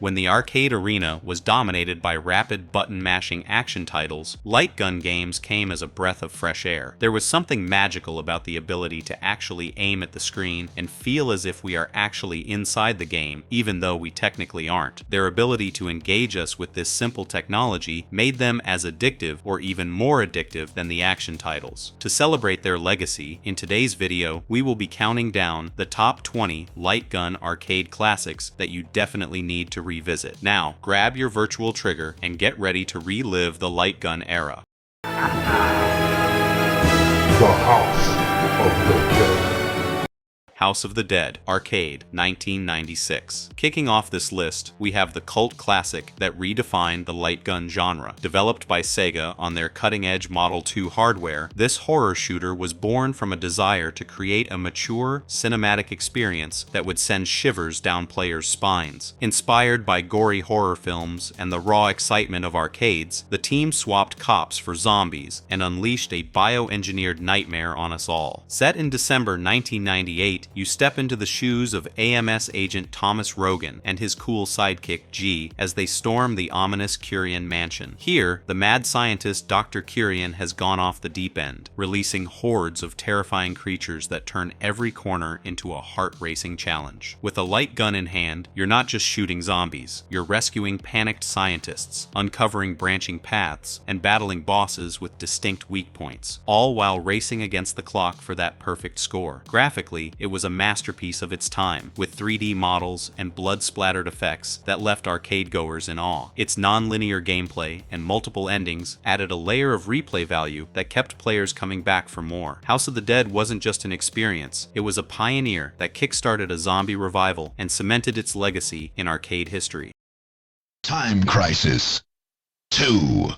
When the arcade arena was dominated by rapid button-mashing action titles, light gun games came as a breath of fresh air. There was something magical about the ability to actually aim at the screen and feel as if we are actually inside the game, even though we technically aren't. Their ability to engage us with this simple technology made them as addictive or even more addictive than the action titles. To celebrate their legacy, in today's video, we will be counting down the top 20 light gun arcade classics that you definitely need to revisit. Now, grab your virtual trigger and get ready to relive the light gun era. The House of the Dead. House of the Dead Arcade, 1996. Kicking off this list, we have the cult classic that redefined the light gun genre. Developed by Sega on their cutting-edge Model 2 hardware, this horror shooter was born from a desire to create a mature, cinematic experience that would send shivers down players' spines. Inspired by gory horror films and the raw excitement of arcades, the team swapped cops for zombies and unleashed a bioengineered nightmare on us all. Set in December 1998, you step into the shoes of AMS agent Thomas Rogan and his cool sidekick G as they storm the ominous Curian mansion. Here, the mad scientist Dr. Curian has gone off the deep end, releasing hordes of terrifying creatures that turn every corner into a heart-racing challenge. With a light gun in hand, you're not just shooting zombies, you're rescuing panicked scientists, uncovering branching paths, and battling bosses with distinct weak points, all while racing against the clock for that perfect score. Graphically, it was a masterpiece of its time, with 3D models and blood-splattered effects that left arcade-goers in awe. Its non-linear gameplay and multiple endings added a layer of replay value that kept players coming back for more. House of the Dead wasn't just an experience, it was a pioneer that kickstarted a zombie revival and cemented its legacy in arcade history. Time Crisis 2.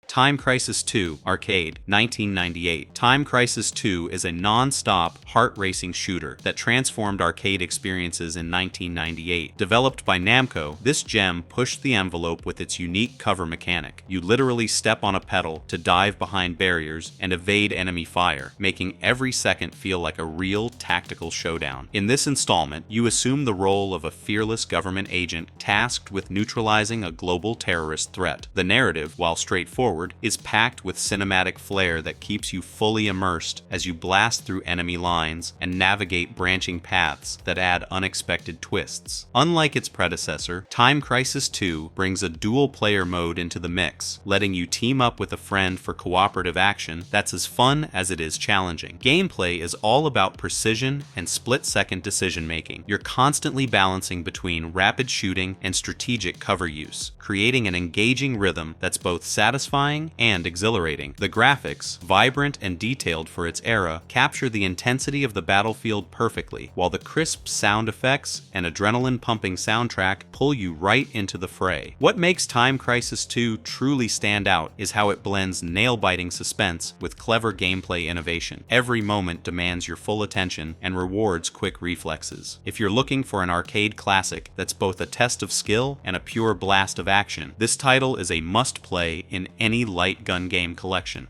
Time Crisis 2 Arcade, 1998. Time Crisis 2 is a non-stop, heart-racing shooter that transformed arcade experiences in 1998. Developed by Namco, this gem pushed the envelope with its unique cover mechanic. You literally step on a pedal to dive behind barriers and evade enemy fire, making every second feel like a real tactical showdown. In this installment, you assume the role of a fearless government agent tasked with neutralizing a global terrorist threat. The narrative, while straightforward, is packed with cinematic flair that keeps you fully immersed as you blast through enemy lines and navigate branching paths that add unexpected twists. Unlike its predecessor, Time Crisis 2 brings a dual-player mode into the mix, letting you team up with a friend for cooperative action that's as fun as it is challenging. Gameplay is all about precision and split-second decision-making. You're constantly balancing between rapid shooting and strategic cover use, creating an engaging rhythm that's both satisfying and exhilarating. The graphics, vibrant and detailed for its era, capture the intensity of the battlefield perfectly, while the crisp sound effects and adrenaline-pumping soundtrack pull you right into the fray. What makes Time Crisis 2 truly stand out is how it blends nail-biting suspense with clever gameplay innovation. Every moment demands your full attention and rewards quick reflexes. If you're looking for an arcade classic that's both a test of skill and a pure blast of action, this title is a must-play in any light gun game collection.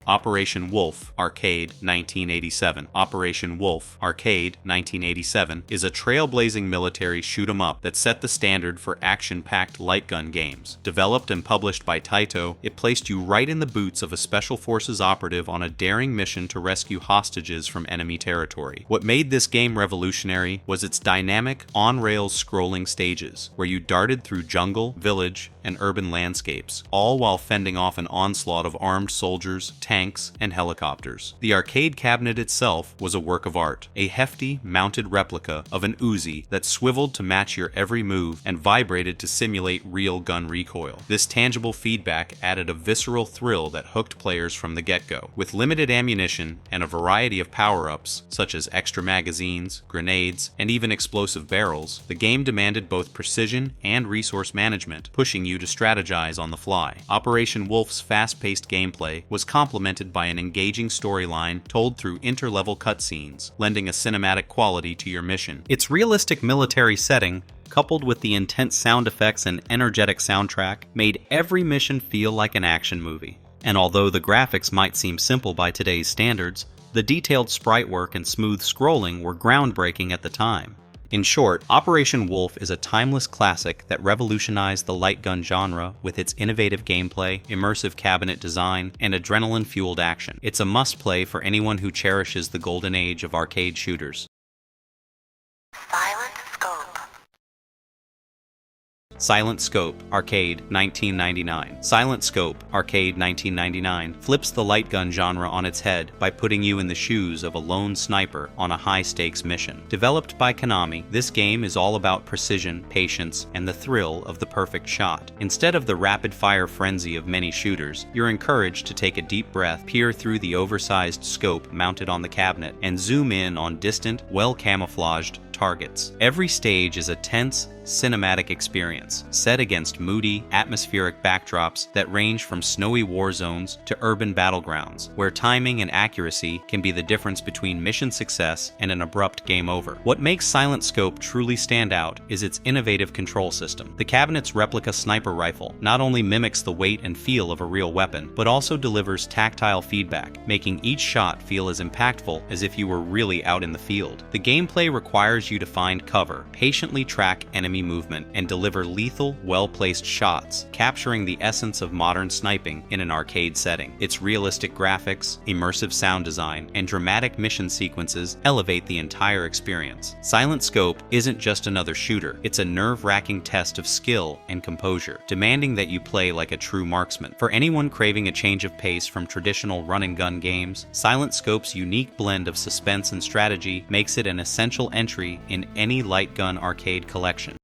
Operation Wolf Arcade, 1987. Operation Wolf Arcade, 1987 is a trailblazing military shoot-'em-up that set the standard for action-packed light gun games. Developed and published by Taito, it placed you right in the boots of a Special Forces operative on a daring mission to rescue hostages from enemy territory. What made this game revolutionary was its dynamic, on-rails scrolling stages, where you darted through jungle, village, and urban landscapes, all while fending off an onslaught of armed soldiers, tanks, and helicopters. The arcade cabinet itself was a work of art, a hefty, mounted replica of an Uzi that swiveled to match your every move and vibrated to simulate real gun recoil. This tangible feedback added a visceral thrill that hooked players from the get-go. With limited ammunition and a variety of power-ups, such as extra magazines, grenades, and even explosive barrels, the game demanded both precision and resource management, pushing you to strategize on the fly. Operation Wolf's fast-paced gameplay was complemented by an engaging storyline told through inter-level cutscenes, lending a cinematic quality to your mission. Its realistic military setting, coupled with the intense sound effects and energetic soundtrack, made every mission feel like an action movie. And although the graphics might seem simple by today's standards, the detailed sprite work and smooth scrolling were groundbreaking at the time. In short, Operation Wolf is a timeless classic that revolutionized the light gun genre with its innovative gameplay, immersive cabinet design, and adrenaline-fueled action. It's a must-play for anyone who cherishes the golden age of arcade shooters. Silent Scope Arcade 1999. Silent Scope Arcade 1999 flips the light gun genre on its head by putting you in the shoes of a lone sniper on a high-stakes mission. Developed by Konami, this game is all about precision, patience, and the thrill of the perfect shot. Instead of the rapid-fire frenzy of many shooters, you're encouraged to take a deep breath, peer through the oversized scope mounted on the cabinet, and zoom in on distant, well-camouflaged targets. Every stage is a tense, cinematic experience, set against moody, atmospheric backdrops that range from snowy war zones to urban battlegrounds, where timing and accuracy can be the difference between mission success and an abrupt game over. What makes Silent Scope truly stand out is its innovative control system. The cabinet's replica sniper rifle not only mimics the weight and feel of a real weapon, but also delivers tactile feedback, making each shot feel as impactful as if you were really out in the field. The gameplay requires you to find cover, patiently track enemy movement, and deliver lethal, well-placed shots, capturing the essence of modern sniping in an arcade setting. Its realistic graphics, immersive sound design, and dramatic mission sequences elevate the entire experience. Silent Scope isn't just another shooter, it's a nerve-wracking test of skill and composure, demanding that you play like a true marksman. For anyone craving a change of pace from traditional run-and-gun games, Silent Scope's unique blend of suspense and strategy makes it an essential entry in any light gun arcade collection.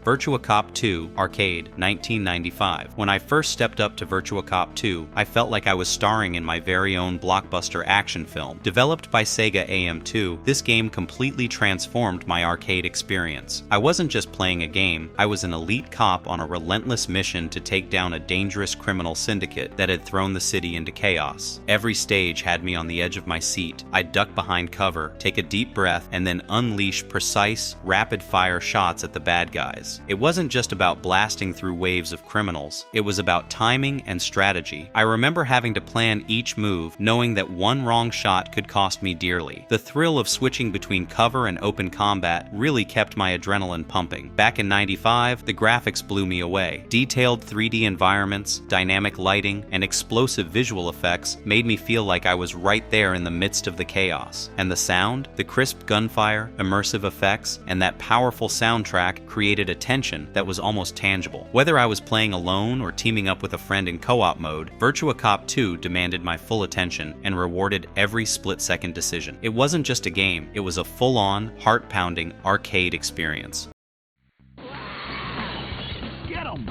Virtua Cop 2 Arcade 1995. When I first stepped up to Virtua Cop 2, I felt like I was starring in my very own blockbuster action film. Developed by Sega AM2, this game completely transformed my arcade experience. I wasn't just playing a game, I was an elite cop on a relentless mission to take down a dangerous criminal syndicate that had thrown the city into chaos. Every stage had me on the edge of my seat. I'd duck behind cover, take a deep breath, and then unleash precise, rapid-fire shots at the bad guys. It wasn't just about blasting through waves of criminals, it was about timing and strategy. I remember having to plan each move, knowing that one wrong shot could cost me dearly. The thrill of switching between cover and open combat really kept my adrenaline pumping. Back in '95, the graphics blew me away. Detailed 3D environments, dynamic lighting, and explosive visual effects made me feel like I was right there in the midst of the chaos. And the sound, the crisp gunfire, immersive effects, and that powerful soundtrack created a tension that was almost tangible. Whether I was playing alone or teaming up with a friend in co-op mode, Virtua Cop 2 demanded my full attention and rewarded every split-second decision. It wasn't just a game, it was a full-on, heart-pounding arcade experience. Get 'em!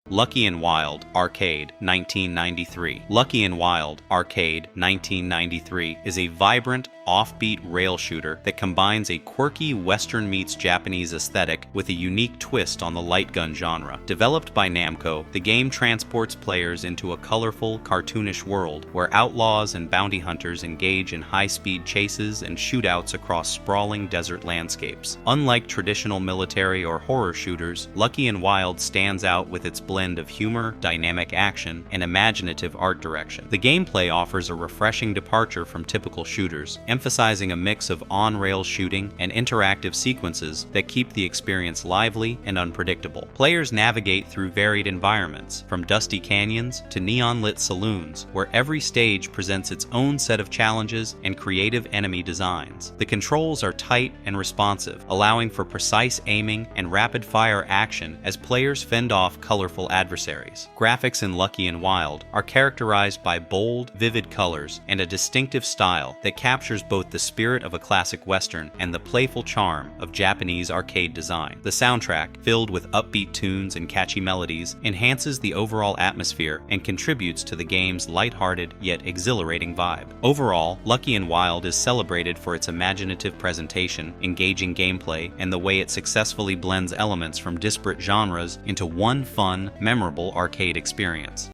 Lucky and Wild Arcade 1993. Lucky and Wild Arcade 1993 is a vibrant, offbeat rail shooter that combines a quirky Western meets Japanese aesthetic with a unique twist on the light gun genre. Developed by Namco, the game transports players into a colorful, cartoonish world where outlaws and bounty hunters engage in high-speed chases and shootouts across sprawling desert landscapes. Unlike traditional military or horror shooters, Lucky and Wild stands out with its blend of humor, dynamic action, and imaginative art direction. The gameplay offers a refreshing departure from typical shooters, emphasizing a mix of on-rail shooting and interactive sequences that keep the experience lively and unpredictable. Players navigate through varied environments, from dusty canyons to neon-lit saloons, where every stage presents its own set of challenges and creative enemy designs. The controls are tight and responsive, allowing for precise aiming and rapid-fire action as players fend off colorful adversaries. Graphics in Lucky and Wild are characterized by bold, vivid colors and a distinctive style that captures both the spirit of a classic Western and the playful charm of Japanese arcade design. The soundtrack, filled with upbeat tunes and catchy melodies, enhances the overall atmosphere and contributes to the game's lighthearted yet exhilarating vibe. Overall, Lucky and Wild is celebrated for its imaginative presentation, engaging gameplay, and the way it successfully blends elements from disparate genres into one fun, memorable arcade experience.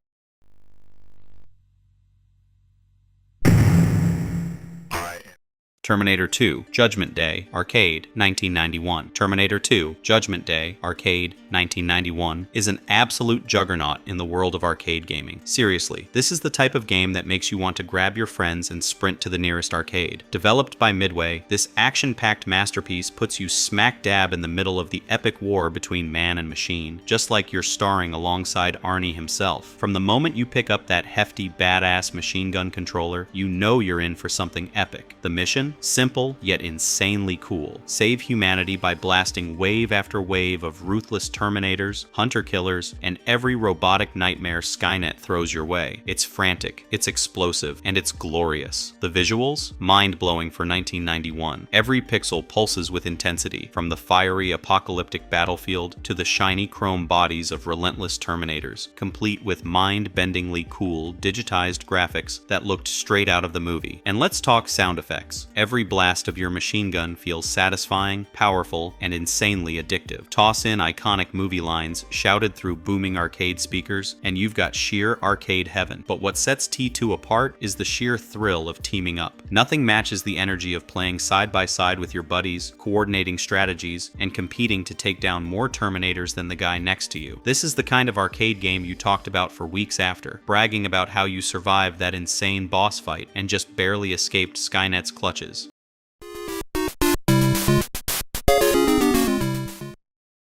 Terminator 2, Judgment Day, Arcade, 1991. Terminator 2, Judgment Day, Arcade, 1991 is an absolute juggernaut in the world of arcade gaming. Seriously, this is the type of game that makes you want to grab your friends and sprint to the nearest arcade. Developed by Midway, this action-packed masterpiece puts you smack dab in the middle of the epic war between man and machine, just like you're starring alongside Arnie himself. From the moment you pick up that hefty, badass machine gun controller, you know you're in for something epic. The mission? Simple, yet insanely cool. Save humanity by blasting wave after wave of ruthless Terminators, hunter-killers, and every robotic nightmare Skynet throws your way. It's frantic, it's explosive, and it's glorious. The visuals? Mind-blowing for 1991. Every pixel pulses with intensity, from the fiery apocalyptic battlefield to the shiny chrome bodies of relentless Terminators, complete with mind-bendingly cool, digitized graphics that looked straight out of the movie. And let's talk sound effects. Every blast of your machine gun feels satisfying, powerful, and insanely addictive. Toss in iconic movie lines shouted through booming arcade speakers, and you've got sheer arcade heaven. But what sets T2 apart is the sheer thrill of teaming up. Nothing matches the energy of playing side by side with your buddies, coordinating strategies, and competing to take down more Terminators than the guy next to you. This is the kind of arcade game you talked about for weeks after, bragging about how you survived that insane boss fight and just barely escaped Skynet's clutches.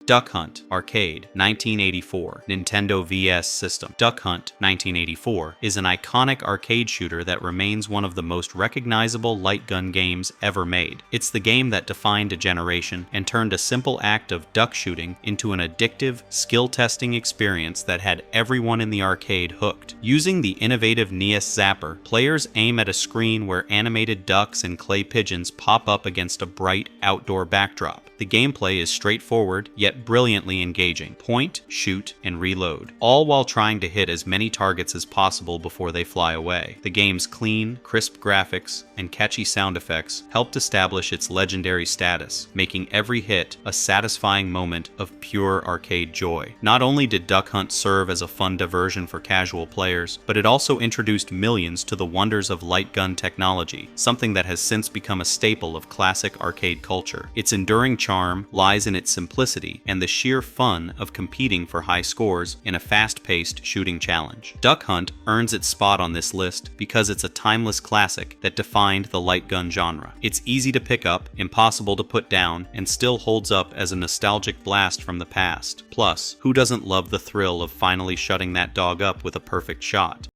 Duck Hunt, Arcade, 1984, Nintendo VS System. Duck Hunt, 1984, is an iconic arcade shooter that remains one of the most recognizable light gun games ever made. It's the game that defined a generation and turned a simple act of duck shooting into an addictive, skill-testing experience that had everyone in the arcade hooked. Using the innovative NES Zapper, players aim at a screen where animated ducks and clay pigeons pop up against a bright, outdoor backdrop. The gameplay is straightforward, yet brilliantly engaging. Point, shoot, and reload, all while trying to hit as many targets as possible before they fly away. The game's clean, crisp graphics and catchy sound effects helped establish its legendary status, making every hit a satisfying moment of pure arcade joy. Not only did Duck Hunt serve as a fun diversion for casual players, but it also introduced millions to the wonders of light gun technology, something that has since become a staple of classic arcade culture. Its enduring charm lies in its simplicity and the sheer fun of competing for high scores in a fast-paced shooting challenge. Duck Hunt earns its spot on this list because it's a timeless classic that defined the light gun genre. It's easy to pick up, impossible to put down, and still holds up as a nostalgic blast from the past. Plus, who doesn't love the thrill of finally shutting that dog up with a perfect shot?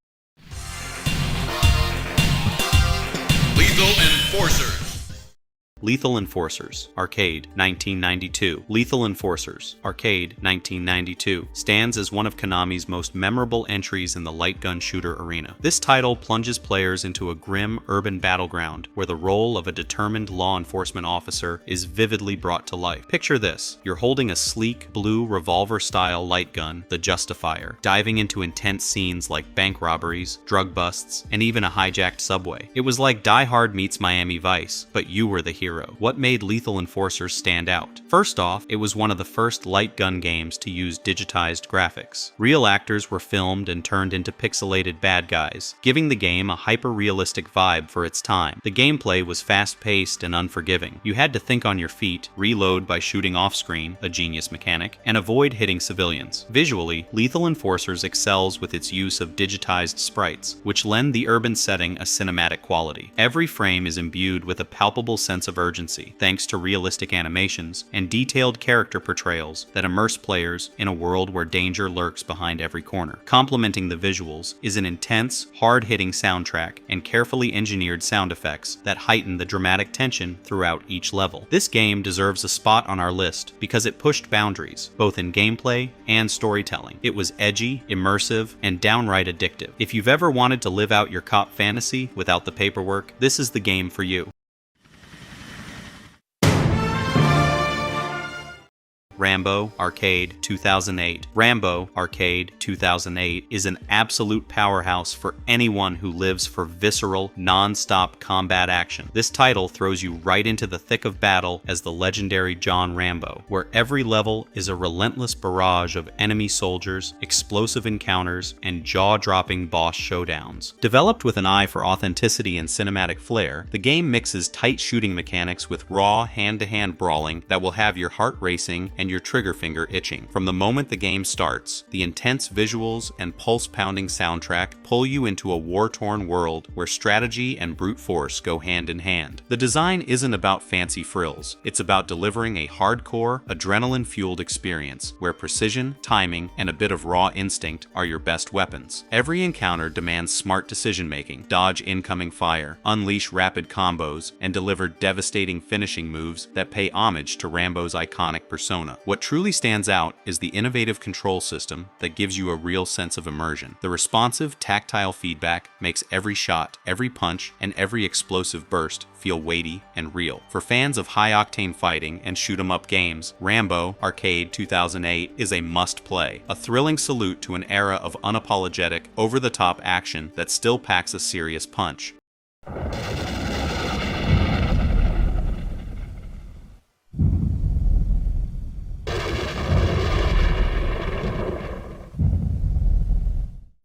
Lethal Enforcers. Lethal Enforcers, Arcade, 1992. Lethal Enforcers, Arcade, 1992, stands as one of Konami's most memorable entries in the light gun shooter arena. This title plunges players into a grim urban battleground where the role of a determined law enforcement officer is vividly brought to life. Picture this: you're holding a sleek, blue revolver-style light gun, the Justifier, diving into intense scenes like bank robberies, drug busts, and even a hijacked subway. It was like Die Hard meets Miami Vice, but you were the hero. What made Lethal Enforcers stand out? First off, it was one of the first light gun games to use digitized graphics. Real actors were filmed and turned into pixelated bad guys, giving the game a hyper-realistic vibe for its time. The gameplay was fast-paced and unforgiving. You had to think on your feet, reload by shooting off-screen, a genius mechanic, and avoid hitting civilians. Visually, Lethal Enforcers excels with its use of digitized sprites, which lend the urban setting a cinematic quality. Every frame is imbued with a palpable sense of urgency, thanks to realistic animations and detailed character portrayals that immerse players in a world where danger lurks behind every corner. Complementing the visuals is an intense, hard-hitting soundtrack and carefully engineered sound effects that heighten the dramatic tension throughout each level. This game deserves a spot on our list because it pushed boundaries, both in gameplay and storytelling. It was edgy, immersive, and downright addictive. If you've ever wanted to live out your cop fantasy without the paperwork, this is the game for you. Rambo Arcade 2008. Rambo Arcade 2008 is an absolute powerhouse for anyone who lives for visceral, non-stop combat action. This title throws you right into the thick of battle as the legendary John Rambo, where every level is a relentless barrage of enemy soldiers, explosive encounters, and jaw-dropping boss showdowns. Developed with an eye for authenticity and cinematic flair, the game mixes tight shooting mechanics with raw, hand-to-hand brawling that will have your heart racing and your trigger finger itching. From the moment the game starts, the intense visuals and pulse-pounding soundtrack pull you into a war-torn world where strategy and brute force go hand in hand. The design isn't about fancy frills. It's about delivering a hardcore, adrenaline-fueled experience where precision, timing, and a bit of raw instinct are your best weapons. Every encounter demands smart decision-making, dodge incoming fire, unleash rapid combos, and deliver devastating finishing moves that pay homage to Rambo's iconic persona. What truly stands out is the innovative control system that gives you a real sense of immersion. The responsive, tactile feedback makes every shot, every punch, and every explosive burst feel weighty and real. For fans of high-octane fighting and shoot-'em-up games, Rambo Arcade 2008 is a must-play, a thrilling salute to an era of unapologetic, over-the-top action that still packs a serious punch.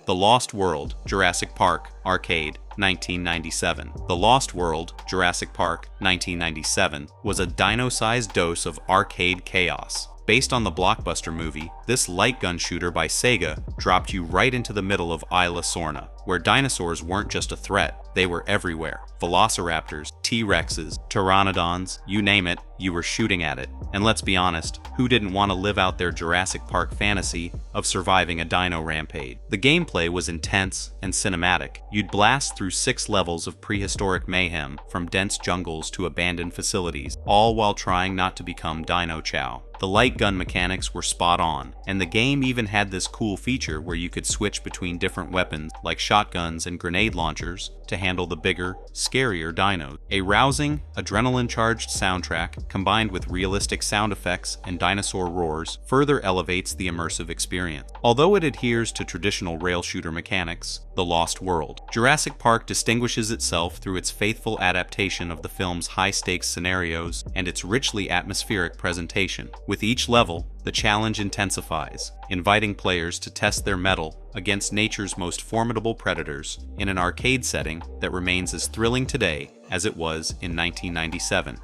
The Lost World, Jurassic Park, Arcade, 1997. The Lost World, Jurassic Park, 1997 was a dino-sized dose of arcade chaos. Based on the blockbuster movie, this light gun shooter by Sega dropped you right into the middle of Isla Sorna, where dinosaurs weren't just a threat, they were everywhere. Velociraptors, T-Rexes, Pteranodons, you name it, you were shooting at it. And let's be honest, who didn't want to live out their Jurassic Park fantasy of surviving a dino rampage? The gameplay was intense and cinematic. You'd blast through 6 levels of prehistoric mayhem, from dense jungles to abandoned facilities, all while trying not to become Dino Chow. The light gun mechanics were spot on, and the game even had this cool feature where you could switch between different weapons like shotguns and grenade launchers to handle the bigger, scarier dinos. A rousing, adrenaline-charged soundtrack combined with realistic sound effects and dinosaur roars further elevates the immersive experience. Although it adheres to traditional rail shooter mechanics, The Lost World, Jurassic Park distinguishes itself through its faithful adaptation of the film's high-stakes scenarios and its richly atmospheric presentation. With each level, the challenge intensifies, inviting players to test their mettle against nature's most formidable predators in an arcade setting that remains as thrilling today as it was in 1997.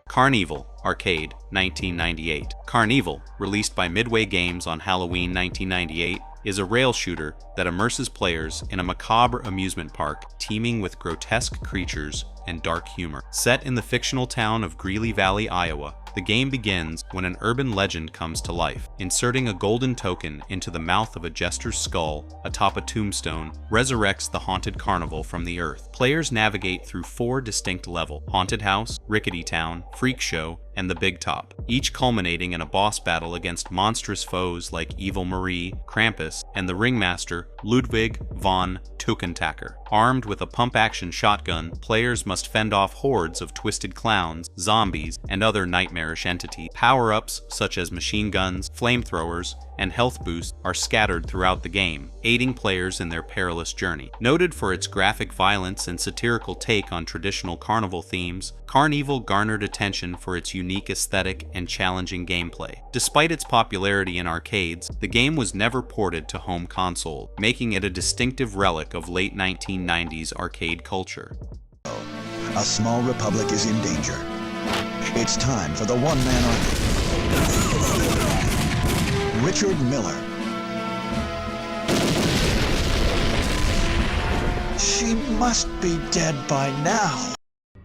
Carnival Arcade 1998. Carnival, released by Midway Games on Halloween 1998, is a rail shooter that immerses players in a macabre amusement park teeming with grotesque creatures and dark humor. Set in the fictional town of Greeley Valley, Iowa, the game begins when an urban legend comes to life. Inserting a golden token into the mouth of a jester's skull atop a tombstone resurrects the haunted carnival from the earth. Players navigate through 4 distinct levels: Haunted House, Rickety Town, Freak Show, and the Big Top, each culminating in a boss battle against monstrous foes like Evil Marie, Krampus, and the ringmaster Ludwig von Tukentacker. Armed with a pump-action shotgun, players must fend off hordes of twisted clowns, zombies, and other nightmarish entities. Power-ups such as machine guns, flamethrowers, and health boosts are scattered throughout the game, aiding players in their perilous journey. Noted for its graphic violence and satirical take on traditional carnival themes, Carnival garnered attention for its unique aesthetic and challenging gameplay. Despite its popularity in arcades, the game was never ported to home console, making it a distinctive relic of late 1990s arcade culture. A small republic is in danger. It's time for the one-man army. Richard Miller. She must be dead by now.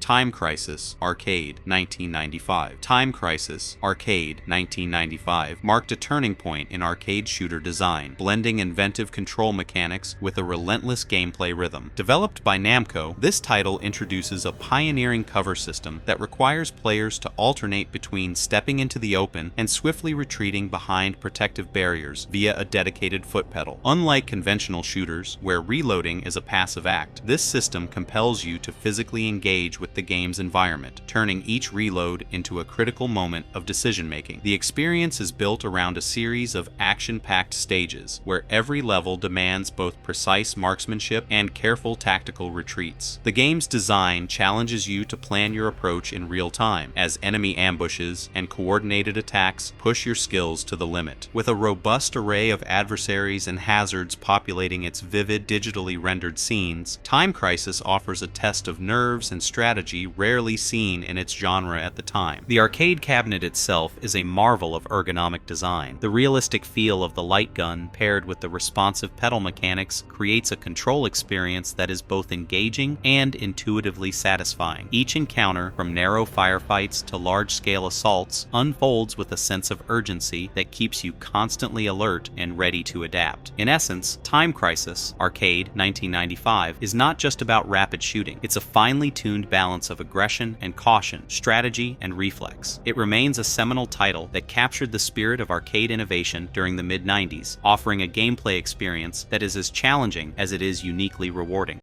Time Crisis Arcade 1995. Time Crisis Arcade 1995 marked a turning point in arcade shooter design, blending inventive control mechanics with a relentless gameplay rhythm. Developed by Namco, this title introduces a pioneering cover system that requires players to alternate between stepping into the open and swiftly retreating behind protective barriers via a dedicated foot pedal. Unlike conventional shooters, where reloading is a passive act, this system compels you to physically engage with the game's environment, turning each reload into a critical moment of decision-making. The experience is built around a series of action-packed stages, where every level demands both precise marksmanship and careful tactical retreats. The game's design challenges you to plan your approach in real time, as enemy ambushes and coordinated attacks push your skills to the limit. With a robust array of adversaries and hazards populating its vivid, digitally rendered scenes, Time Crisis offers a test of nerves and strategy rarely seen in its genre at the time. The arcade cabinet itself is a marvel of ergonomic design. The realistic feel of the light gun paired with the responsive pedal mechanics creates a control experience that is both engaging and intuitively satisfying. Each encounter, from narrow firefights to large-scale assaults, unfolds with a sense of urgency that keeps you constantly alert and ready to adapt. In essence, Time Crisis Arcade 1995 is not just about rapid shooting. It's a finely tuned balance of aggression and caution, strategy and reflex. It remains a seminal title that captured the spirit of arcade innovation during the mid-90s, offering a gameplay experience that is as challenging as it is uniquely rewarding.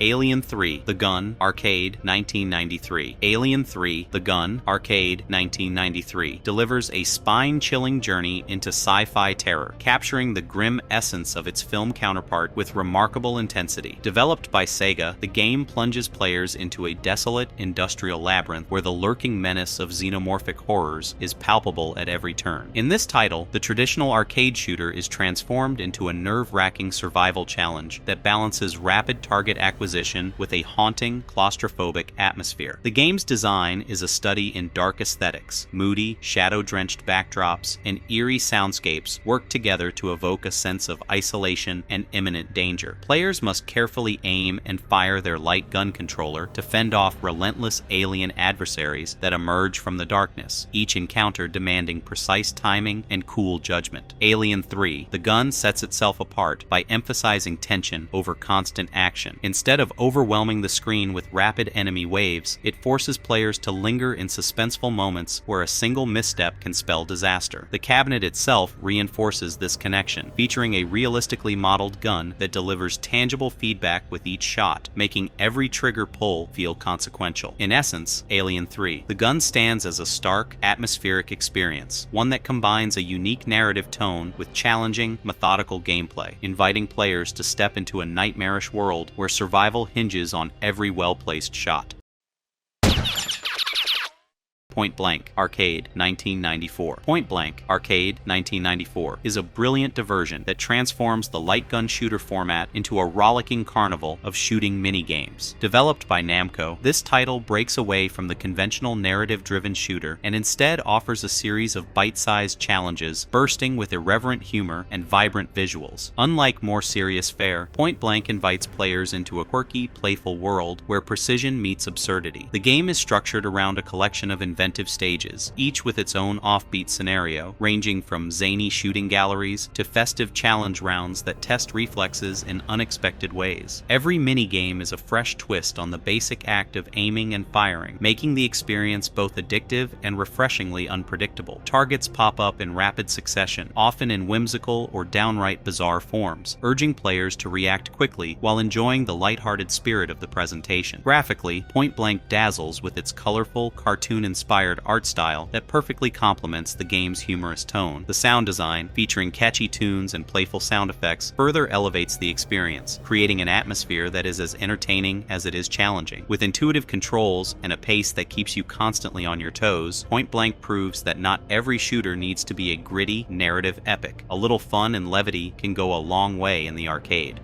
Alien 3: The Gun Arcade 1993. Alien 3: The Gun Arcade 1993 delivers a spine-chilling journey into sci-fi terror, capturing the grim essence of its film counterpart with remarkable intensity. Developed by Sega, the game plunges players into a desolate industrial labyrinth where the lurking menace of xenomorphic horrors is palpable at every turn. In this title, the traditional arcade shooter is transformed into a nerve-wracking survival challenge that balances rapid target acquisition with a haunting, claustrophobic atmosphere. The game's design is a study in dark aesthetics. Moody, shadow-drenched backdrops and eerie soundscapes work together to evoke a sense of isolation and imminent danger. Players must carefully aim and fire their light gun controller to fend off relentless alien adversaries that emerge from the darkness, each encounter demanding precise timing and cool judgment. Alien 3: The Gun sets itself apart by emphasizing tension over constant action. Instead of overwhelming the screen with rapid enemy waves, it forces players to linger in suspenseful moments where a single misstep can spell disaster. The cabinet itself reinforces this connection, featuring a realistically modeled gun that delivers tangible feedback with each shot, making every trigger pull feel consequential. In essence, Alien 3: The Gun stands as a stark, atmospheric experience, one that combines a unique narrative tone with challenging, methodical gameplay, inviting players to step into a nightmarish world where survival hinges on every well-placed shot. Point Blank Arcade 1994. Point Blank Arcade 1994 is a brilliant diversion that transforms the light gun shooter format into a rollicking carnival of shooting mini-games. Developed by Namco, this title breaks away from the conventional narrative-driven shooter and instead offers a series of bite-sized challenges bursting with irreverent humor and vibrant visuals. Unlike more serious fare, Point Blank invites players into a quirky, playful world where precision meets absurdity. The game is structured around a collection of inventive stages, each with its own offbeat scenario, ranging from zany shooting galleries to festive challenge rounds that test reflexes in unexpected ways. Every minigame is a fresh twist on the basic act of aiming and firing, making the experience both addictive and refreshingly unpredictable. Targets pop up in rapid succession, often in whimsical or downright bizarre forms, urging players to react quickly while enjoying the lighthearted spirit of the presentation. Graphically, Point Blank dazzles with its colorful, cartoon-inspired art style that perfectly complements the game's humorous tone. The sound design, featuring catchy tunes and playful sound effects, further elevates the experience, creating an atmosphere that is as entertaining as it is challenging. With intuitive controls and a pace that keeps you constantly on your toes, Point Blank proves that not every shooter needs to be a gritty, narrative epic. A little fun and levity can go a long way in the arcade.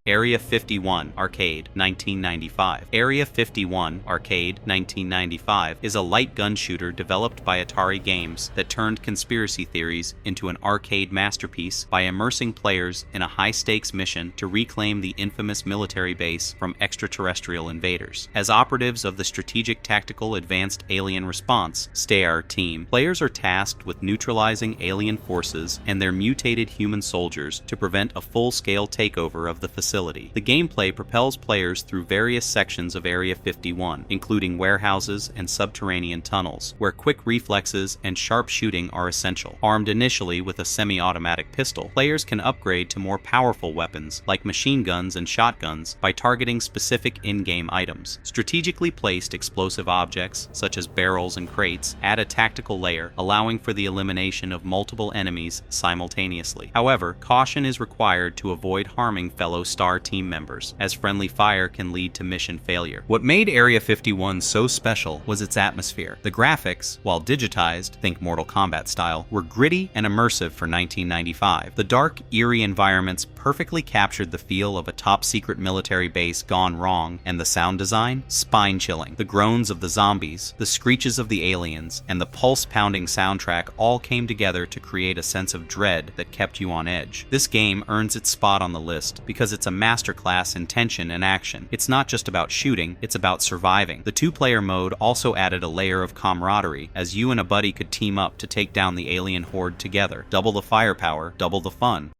Area 51 Arcade 1995. Area 51 Arcade 1995 is a light gun shooter developed by Atari Games that turned conspiracy theories into an arcade masterpiece by immersing players in a high-stakes mission to reclaim the infamous military base from extraterrestrial invaders. As operatives of the Strategic Tactical Advanced Alien Response (STAR) team, players are tasked with neutralizing alien forces and their mutated human soldiers to prevent a full-scale takeover of the facility. The gameplay propels players through various sections of Area 51, including warehouses and subterranean tunnels, where quick reflexes and sharp shooting are essential. Armed initially with a semi-automatic pistol, players can upgrade to more powerful weapons, like machine guns and shotguns, by targeting specific in-game items. Strategically placed explosive objects, such as barrels and crates, add a tactical layer, allowing for the elimination of multiple enemies simultaneously. However, caution is required to avoid harming fellow STAR team members, as friendly fire can lead to mission failure. What made Area 51 so special was its atmosphere. The graphics, while digitized, think Mortal Kombat style, were gritty and immersive for 1995. The dark, eerie environments perfectly captured the feel of a top-secret military base gone wrong, and the sound design? Spine-chilling. The groans of the zombies, the screeches of the aliens, and the pulse-pounding soundtrack all came together to create a sense of dread that kept you on edge. This game earns its spot on the list because it's a masterclass in tension and action. It's not just about shooting, it's about surviving. The two-player mode also added a layer of camaraderie, as you and a buddy could team up to take down the alien horde together. Double the firepower, double the fun.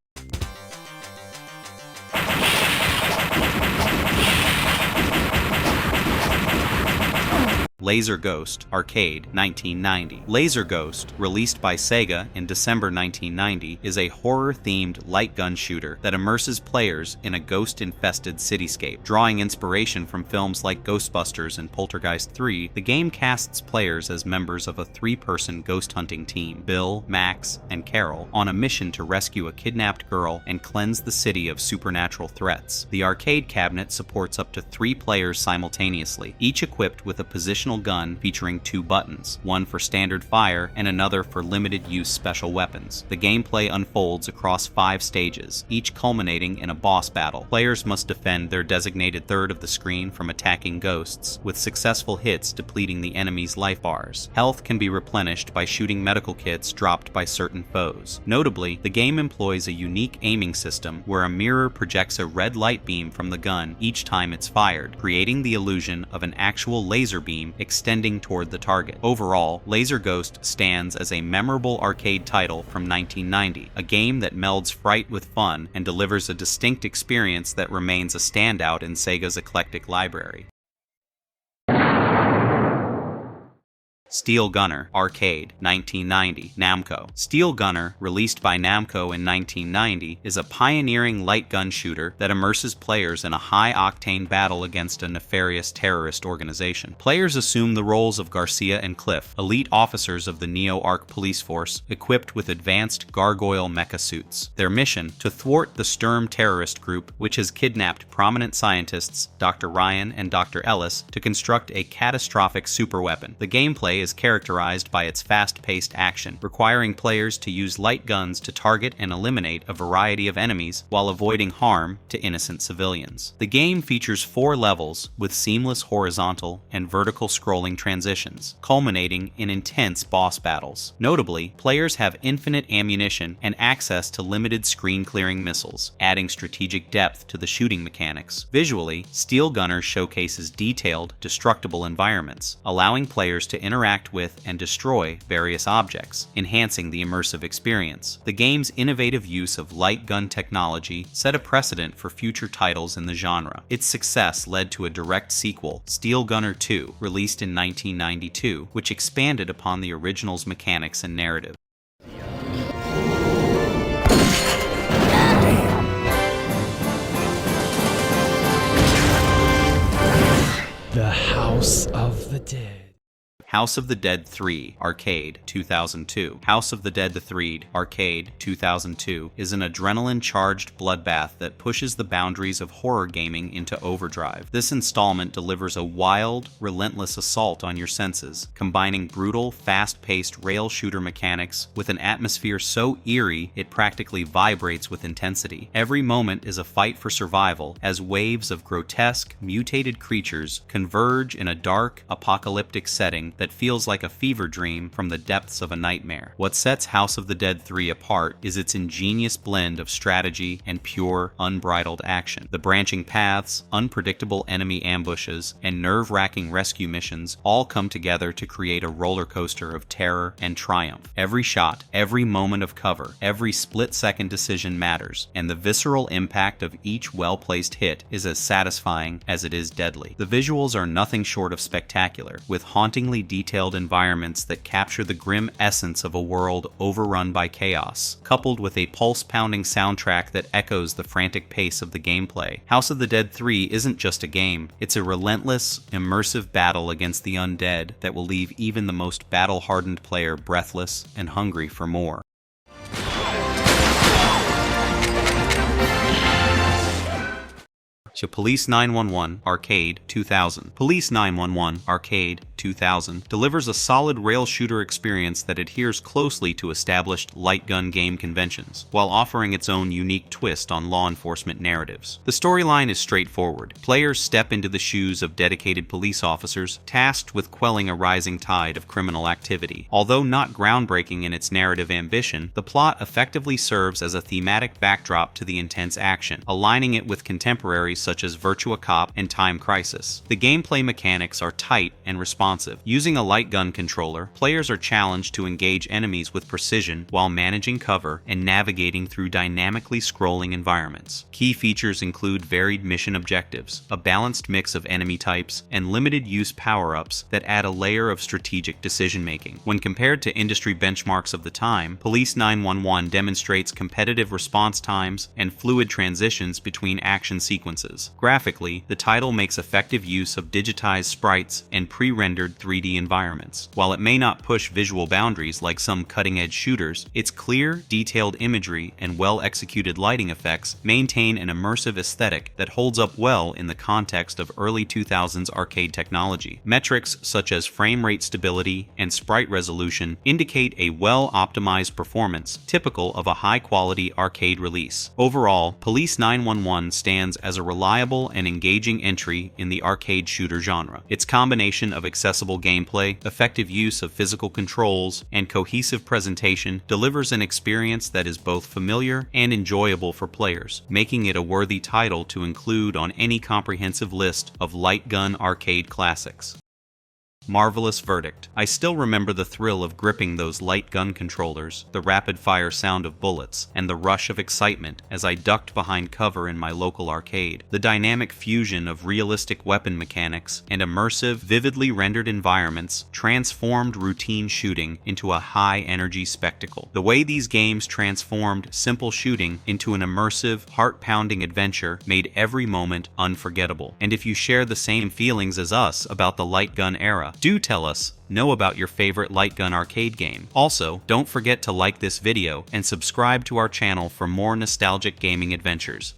Laser Ghost Arcade 1990. Laser Ghost, released by Sega in December 1990, is a horror-themed light gun shooter that immerses players in a ghost-infested cityscape. Drawing inspiration from films like Ghostbusters and Poltergeist 3, the game casts players as members of a three-person ghost hunting team, Bill, Max, and Carol, on a mission to rescue a kidnapped girl and cleanse the city of supernatural threats. The arcade cabinet supports up to 3 players simultaneously, each equipped with a positional gun featuring 2 buttons, one for standard fire and another for limited use special weapons. The gameplay unfolds across 5 stages, each culminating in a boss battle. Players must defend their designated third of the screen from attacking ghosts, with successful hits depleting the enemy's life bars. Health can be replenished by shooting medical kits dropped by certain foes. Notably, the game employs a unique aiming system where a mirror projects a red light beam from the gun each time it's fired, creating the illusion of an actual laser beam extending toward the target. Overall, Laser Ghost stands as a memorable arcade title from 1990, a game that melds fright with fun and delivers a distinct experience that remains a standout in Sega's eclectic library. Steel Gunner Arcade 1990. Namco. Steel Gunner, released by Namco in 1990, is a pioneering light gun shooter that immerses players in a high-octane battle against a nefarious terrorist organization. Players assume the roles of Garcia and Cliff, elite officers of the Neo-Arc police force, equipped with advanced gargoyle mecha suits. Their mission? To thwart the Sturm terrorist group, which has kidnapped prominent scientists, Dr. Ryan and Dr. Ellis, to construct a catastrophic superweapon. The gameplay is characterized by its fast-paced action, requiring players to use light guns to target and eliminate a variety of enemies while avoiding harm to innocent civilians. The game features 4 levels with seamless horizontal and vertical scrolling transitions, culminating in intense boss battles. Notably, players have infinite ammunition and access to limited screen-clearing missiles, adding strategic depth to the shooting mechanics. Visually, Steel Gunner showcases detailed, destructible environments, allowing players to interact with and destroy various objects, enhancing the immersive experience. The game's innovative use of light gun technology set a precedent for future titles in the genre. Its success led to a direct sequel, Steel Gunner 2, released in 1992, which expanded upon the original's mechanics and narrative. The House of the Dead. House of the Dead 3 Arcade 2002. House of the Dead 3 Arcade 2002 is an adrenaline-charged bloodbath that pushes the boundaries of horror gaming into overdrive. This installment delivers a wild, relentless assault on your senses, combining brutal, fast-paced rail shooter mechanics with an atmosphere so eerie it practically vibrates with intensity. Every moment is a fight for survival as waves of grotesque, mutated creatures converge in a dark, apocalyptic setting that feels like a fever dream from the depths of a nightmare. What sets House of the Dead 3 apart is its ingenious blend of strategy and pure, unbridled action. The branching paths, unpredictable enemy ambushes, and nerve-wracking rescue missions all come together to create a roller coaster of terror and triumph. Every shot, every moment of cover, every split-second decision matters, and the visceral impact of each well-placed hit is as satisfying as it is deadly. The visuals are nothing short of spectacular, with hauntingly detailed environments that capture the grim essence of a world overrun by chaos, coupled with a pulse-pounding soundtrack that echoes the frantic pace of the gameplay. House of the Dead 3 isn't just a game, it's a relentless, immersive battle against the undead that will leave even the most battle-hardened player breathless and hungry for more. Police 911 Arcade 2000. Police 911 Arcade 2000 delivers a solid rail shooter experience that adheres closely to established light gun game conventions, while offering its own unique twist on law enforcement narratives. The storyline is straightforward. Players step into the shoes of dedicated police officers tasked with quelling a rising tide of criminal activity. Although not groundbreaking in its narrative ambition, the plot effectively serves as a thematic backdrop to the intense action, aligning it with contemporaries such as Virtua Cop and Time Crisis. The gameplay mechanics are tight and responsive. Using a light gun controller, players are challenged to engage enemies with precision while managing cover and navigating through dynamically scrolling environments. Key features include varied mission objectives, a balanced mix of enemy types, and limited-use power-ups that add a layer of strategic decision-making. When compared to industry benchmarks of the time, Police 911 demonstrates competitive response times and fluid transitions between action sequences. Graphically, the title makes effective use of digitized sprites and pre-rendered 3D environments. While it may not push visual boundaries like some cutting-edge shooters, its clear, detailed imagery and well-executed lighting effects maintain an immersive aesthetic that holds up well in the context of early 2000s arcade technology. Metrics such as frame rate stability and sprite resolution indicate a well-optimized performance typical of a high-quality arcade release. Overall, Police 911 stands as a reliable and engaging entry in the arcade shooter genre. Its combination of accessible gameplay, effective use of physical controls, and cohesive presentation delivers an experience that is both familiar and enjoyable for players, making it a worthy title to include on any comprehensive list of light gun arcade classics. Marvelous verdict. I still remember the thrill of gripping those light gun controllers, the rapid-fire sound of bullets, and the rush of excitement as I ducked behind cover in my local arcade. The dynamic fusion of realistic weapon mechanics and immersive, vividly rendered environments transformed routine shooting into a high-energy spectacle. The way these games transformed simple shooting into an immersive, heart-pounding adventure made every moment unforgettable. And if you share the same feelings as us about the light gun era, do tell us about your favorite light gun arcade game. Also, don't forget to like this video and subscribe to our channel for more nostalgic gaming adventures.